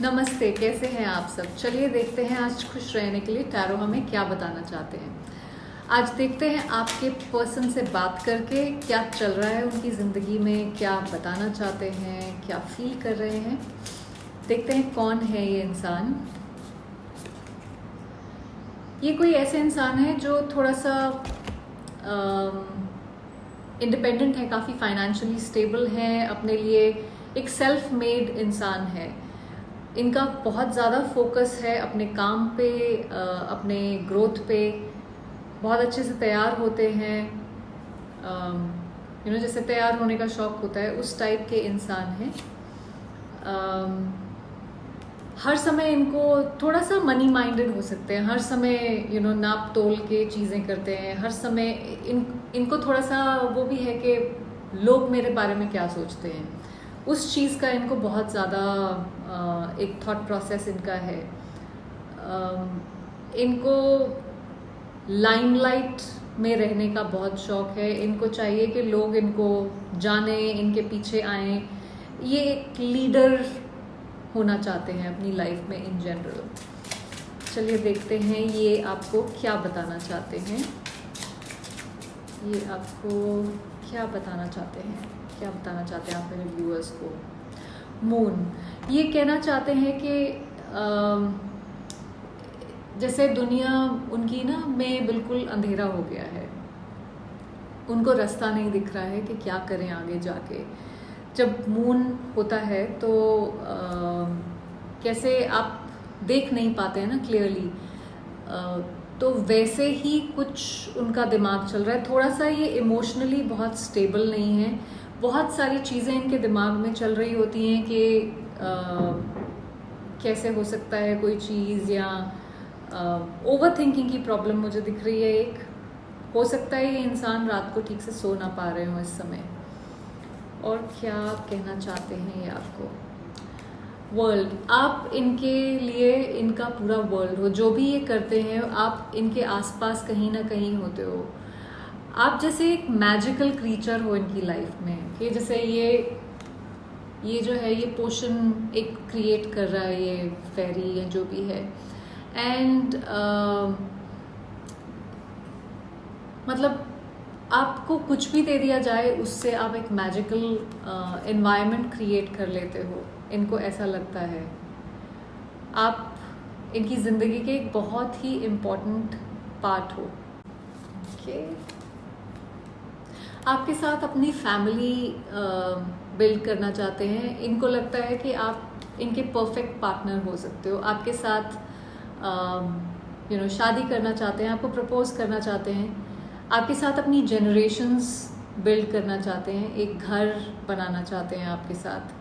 नमस्ते, कैसे हैं आप सब। चलिए देखते हैं आज खुश रहने के लिए टैरो हमें क्या बताना चाहते हैं। आज देखते हैं आपके पर्सन से बात करके क्या चल रहा है उनकी ज़िंदगी में, क्या बताना चाहते हैं, क्या फील कर रहे हैं। देखते हैं कौन है ये इंसान। ये कोई ऐसे इंसान है जो थोड़ा सा इंडिपेंडेंट है, काफ़ी फाइनेंशियली स्टेबल है, अपने लिए एक सेल्फ मेड इंसान है। इनका बहुत ज़्यादा फोकस है अपने काम पे, अपने ग्रोथ पे। बहुत अच्छे से तैयार होते हैं, जैसे तैयार होने का शौक होता है उस टाइप के इंसान हैं। हर समय इनको थोड़ा सा मनी माइंडेड हो सकते हैं, हर समय नाप तोल के चीज़ें करते हैं, हर समय इनको थोड़ा सा वो भी है कि लोग मेरे बारे में क्या सोचते हैं, उस चीज़ का इनको बहुत ज़्यादा एक थॉट प्रोसेस इनका है। इनको लाइमलाइट में रहने का बहुत शौक है। इनको चाहिए कि लोग इनको जाने, इनके पीछे आएं। ये एक लीडर होना चाहते हैं अपनी लाइफ में इन जनरल। चलिए देखते हैं ये आपको क्या बताना चाहते हैं। ये आपको क्या बताना चाहते हैं, क्या बताना चाहते हैं आप मेरे व्यूअर्स को। मून ये कहना चाहते हैं कि जैसे दुनिया उनकी में बिल्कुल अंधेरा हो गया है, उनको रास्ता नहीं दिख रहा है कि क्या करें आगे जाके। जब मून होता है तो कैसे आप देख नहीं पाते हैं ना क्लियरली, तो वैसे ही कुछ उनका दिमाग चल रहा है। थोड़ा सा ये इमोशनली बहुत स्टेबल नहीं है। बहुत सारी चीज़ें इनके दिमाग में चल रही होती हैं कि कैसे हो सकता है कोई चीज़, या ओवर थिंकिंग की प्रॉब्लम मुझे दिख रही है। एक हो सकता है ये इंसान रात को ठीक से सो ना पा रहे हो इस समय। और क्या कहना चाहते हैं ये आपको। वर्ल्ड, आप इनके लिए इनका पूरा वर्ल्ड हो। जो भी ये करते हैं आप इनके आसपास कहीं ना कहीं होते हो। आप जैसे एक मैजिकल क्रीचर हो इनकी लाइफ में, कि जैसे ये जो है ये पोशन एक क्रिएट कर रहा है, ये फेरी या जो भी है। एंड मतलब आपको कुछ भी दे दिया जाए उससे आप एक मैजिकल एनवायरनमेंट क्रिएट कर लेते हो। इनको ऐसा लगता है आप इनकी ज़िंदगी के एक बहुत ही इम्पोर्टेंट पार्ट हो। ओके, आपके साथ अपनी फैमिली बिल्ड करना चाहते हैं। इनको लगता है कि आप इनके परफेक्ट पार्टनर हो सकते हो। आपके साथ शादी करना चाहते हैं, आपको प्रपोज करना चाहते हैं, आपके साथ अपनी जनरेशन्स बिल्ड करना चाहते हैं, एक घर बनाना चाहते हैं आपके साथ।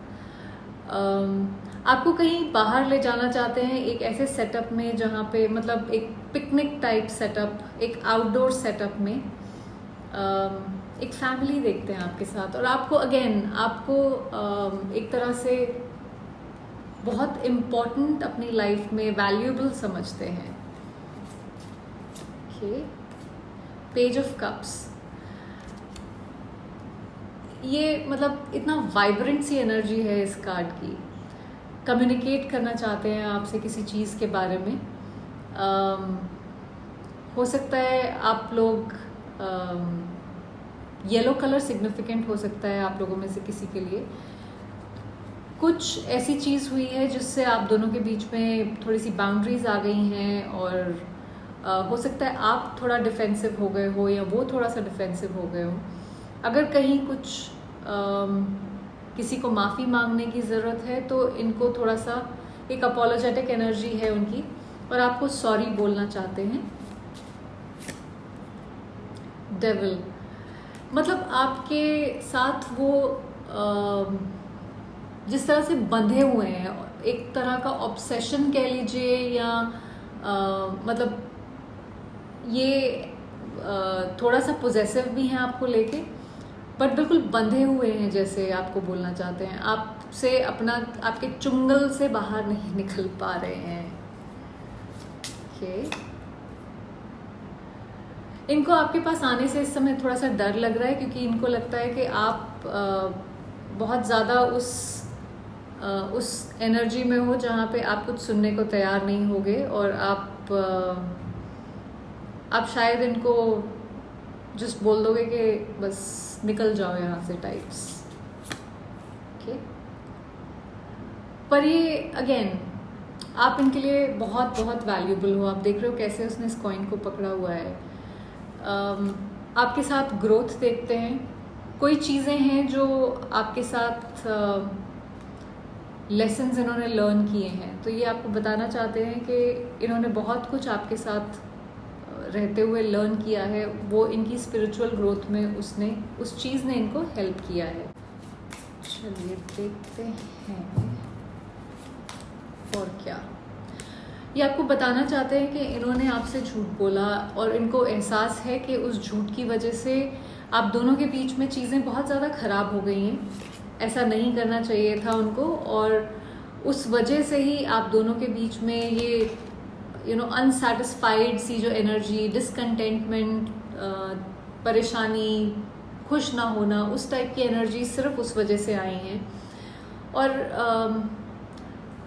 आपको कहीं बाहर ले जाना चाहते हैं, एक ऐसे सेटअप में जहाँ पे मतलब एक पिकनिक टाइप सेटअप, एक आउटडोर सेटअप में एक फैमिली देखते हैं आपके साथ। और आपको आपको एक तरह से बहुत इम्पोर्टेंट अपनी लाइफ में वैल्यूएबल समझते हैं। ओके, पेज ऑफ कप्स, ये मतलब इतना वाइब्रेंट सी एनर्जी है इस कार्ड की। कम्युनिकेट करना चाहते हैं आपसे किसी चीज़ के बारे में। हो सकता है आप लोग येलो कलर सिग्निफिकेंट हो सकता है आप लोगों में से किसी के लिए। कुछ ऐसी चीज़ हुई है जिससे आप दोनों के बीच में थोड़ी सी बाउंड्रीज आ गई हैं, और हो सकता है आप थोड़ा डिफेंसिव हो गए हो या वो थोड़ा सा डिफेंसिव हो गए हो। अगर कहीं कुछ किसी को माफ़ी मांगने की ज़रूरत है तो इनको थोड़ा सा एक अपोलोजेटिक एनर्जी है उनकी, और आपको सॉरी बोलना चाहते हैं। डेविल, मतलब आपके साथ वो जिस तरह से बंधे हुए हैं, एक तरह का ऑब्सेशन कह लीजिए, या मतलब ये थोड़ा सा पोजेसिव भी हैं आपको लेके, बट बिल्कुल बंधे हुए हैं जैसे आपको बोलना चाहते हैं। आपसे आपके चुंगल से बाहर नहीं निकल पा रहे हैं। ओके, इनको आपके पास आने से इस समय थोड़ा सा डर लग रहा है, क्योंकि इनको लगता है कि आप बहुत ज़्यादा उस उस एनर्जी में हो जहाँ पे आप कुछ सुनने को तैयार नहीं होगे और आप शायद इनको जस्ट बोल दोगे कि बस निकल जाओ यहाँ से टाइप्स। ओके, पर ये अगेन आप इनके लिए बहुत बहुत वैल्यूबल हो। आप देख रहे हो कैसे उसने इस कॉइन को पकड़ा हुआ है। आपके साथ ग्रोथ देखते हैं, कोई चीज़ें हैं जो आपके साथ लेसन्स इन्होंने लर्न किए हैं, तो ये आपको बताना चाहते हैं कि इन्होंने बहुत कुछ आपके साथ रहते हुए लर्न किया है। वो इनकी स्पिरिचुअल ग्रोथ में उस चीज़ ने इनको हेल्प किया है। चलिए देखते हैं और क्या ये आपको बताना चाहते हैं कि इन्होंने आपसे झूठ बोला और इनको एहसास है कि उस झूठ की वजह से आप दोनों के बीच में चीज़ें बहुत ज़्यादा ख़राब हो गई हैं। ऐसा नहीं करना चाहिए था उनको, और उस वजह से ही आप दोनों के बीच में ये अनसेटिस्फाइड सी जो एनर्जी, डिसकंटेंटमेंट, परेशानी, खुश ना होना, उस टाइप की एनर्जी सिर्फ उस वजह से आई हैं। और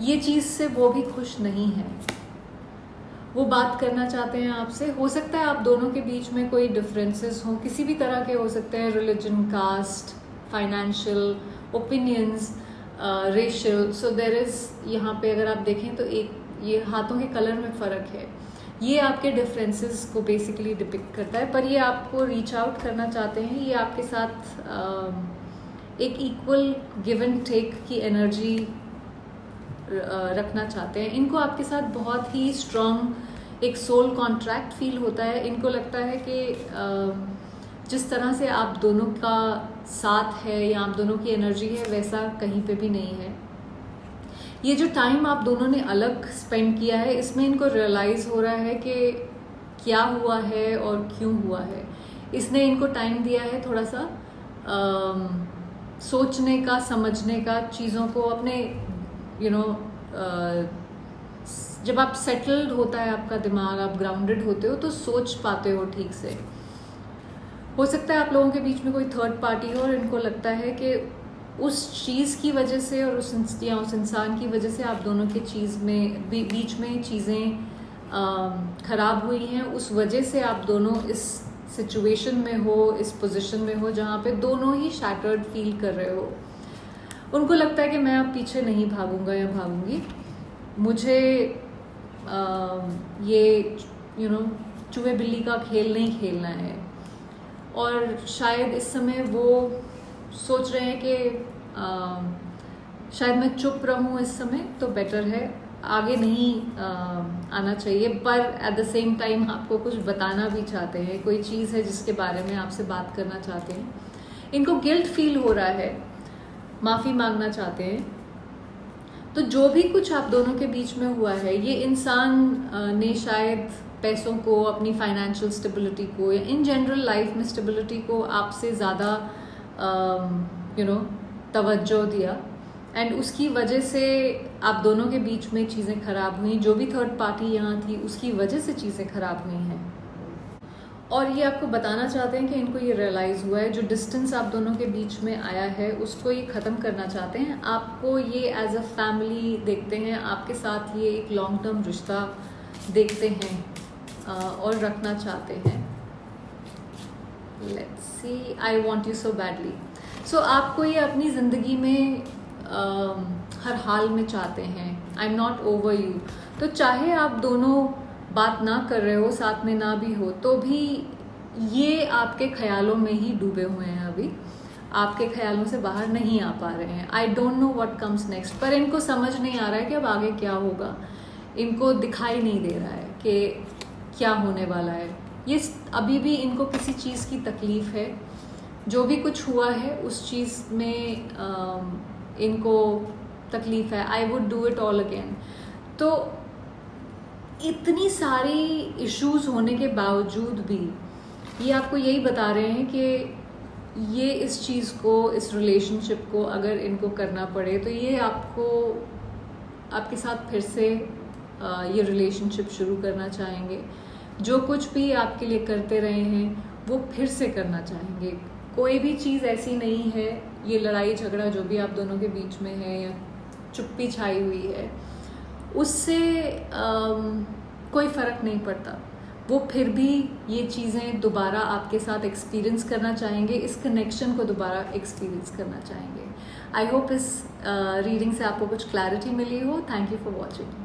ये चीज़ से वो भी खुश नहीं है। वो बात करना चाहते हैं आपसे। हो सकता है आप दोनों के बीच में कोई डिफरेंसेस हों, किसी भी तरह के हो सकते हैं, religion, caste, financial, opinions, racial. So there is, यहाँ पे अगर आप देखें तो एक ये हाथों के कलर में फ़र्क है। ये आपके डिफरेंसेस को बेसिकली डिपिक्ट करता है, पर ये आपको रीच आउट करना चाहते हैं। ये आपके साथ एक इक्वल गिव एंड टेक की एनर्जी रखना चाहते हैं। इनको आपके साथ बहुत ही स्ट्रॉन्ग एक सोल कॉन्ट्रैक्ट फील होता है। इनको लगता है कि जिस तरह से आप दोनों का साथ है या आप दोनों की एनर्जी है, वैसा कहीं पे भी नहीं है। ये जो टाइम आप दोनों ने अलग स्पेंड किया है, इसमें इनको रियलाइज़ हो रहा है कि क्या हुआ है और क्यों हुआ है। इसने इनको टाइम दिया है थोड़ा सा सोचने का, समझने का, चीज़ों को अपने जब आप सेटल्ड होता है आपका दिमाग, आप ग्राउंडेड होते हो तो सोच पाते हो ठीक से। हो सकता है आप लोगों के बीच में कोई थर्ड पार्टी हो और इनको लगता है कि उस चीज़ की वजह से और उस इंसान की वजह से आप दोनों के बीच में चीज़ें खराब हुई हैं। उस वजह से आप दोनों इस सिचुएशन में हो, इस पोजीशन में हो जहाँ पे दोनों ही शैटर्ड फील कर रहे हो। उनको लगता है कि मैं अब पीछे नहीं भागूंगा या भागूंगी, मुझे ये चूहे बिल्ली का खेल नहीं खेलना है। और शायद इस समय वो सोच रहे हैं कि शायद मैं चुप रहूं इस समय तो बेटर है, आगे नहीं आना चाहिए। पर एट द सेम टाइम आपको कुछ बताना भी चाहते हैं, कोई चीज़ है जिसके बारे में आपसे बात करना चाहते हैं। इनको गिल्ट फील हो रहा है, माफ़ी मांगना चाहते हैं। तो जो भी कुछ आप दोनों के बीच में हुआ है, ये इंसान ने शायद पैसों को, अपनी फाइनेंशियल स्टेबिलिटी को या इन जनरल लाइफ में स्टेबिलिटी को आपसे ज़्यादा तवज्जो दिया, एंड उसकी वजह से आप दोनों के बीच में चीज़ें ख़राब हुई। जो भी थर्ड पार्टी यहाँ थी उसकी वजह से चीज़ें ख़राब हुई हैं। और ये आपको बताना चाहते हैं कि इनको ये रियलाइज़ हुआ है, जो डिस्टेंस आप दोनों के बीच में आया है उसको ये ख़त्म करना चाहते हैं। आपको ये एज अ फैमिली देखते हैं, आपके साथ ये एक लॉन्ग टर्म रिश्ता देखते हैं और रखना चाहते हैं। Let's see, I want you so badly. So आपको ये अपनी ज़िंदगी में हर हाल में चाहते हैं। I am not over you. तो चाहे आप दोनों बात ना कर रहे हो, साथ में ना भी हो, तो भी ये आपके ख्यालों में ही डूबे हुए हैं। अभी आपके ख्यालों से बाहर नहीं आ पा रहे हैं। I don't know what comes next, पर इनको समझ नहीं आ रहा है कि अब आगे क्या होगा। इनको दिखाई नहीं दे रहा है कि क्या होने वाला है। ये अभी भी इनको किसी चीज़ की तकलीफ़ है। जो भी कुछ हुआ है उस चीज़ में इनको तकलीफ़ है। I would do it all again. तो इतनी सारी इश्यूज होने के बावजूद भी ये आपको यही बता रहे हैं कि ये इस चीज़ को, इस रिलेशनशिप को अगर इनको करना पड़े तो ये आपके साथ फिर से ये रिलेशनशिप शुरू करना चाहेंगे। जो कुछ भी आपके लिए करते रहे हैं वो फिर से करना चाहेंगे। कोई भी चीज़ ऐसी नहीं है, ये लड़ाई झगड़ा जो भी आप दोनों के बीच में है या चुप्पी छाई हुई है, उससे कोई फ़र्क नहीं पड़ता। वो फिर भी ये चीज़ें दोबारा आपके साथ एक्सपीरियंस करना चाहेंगे, इस कनेक्शन को दोबारा एक्सपीरियंस करना चाहेंगे। आई होप इस रीडिंग से आपको कुछ क्लैरिटी मिली हो। Thank you for watching.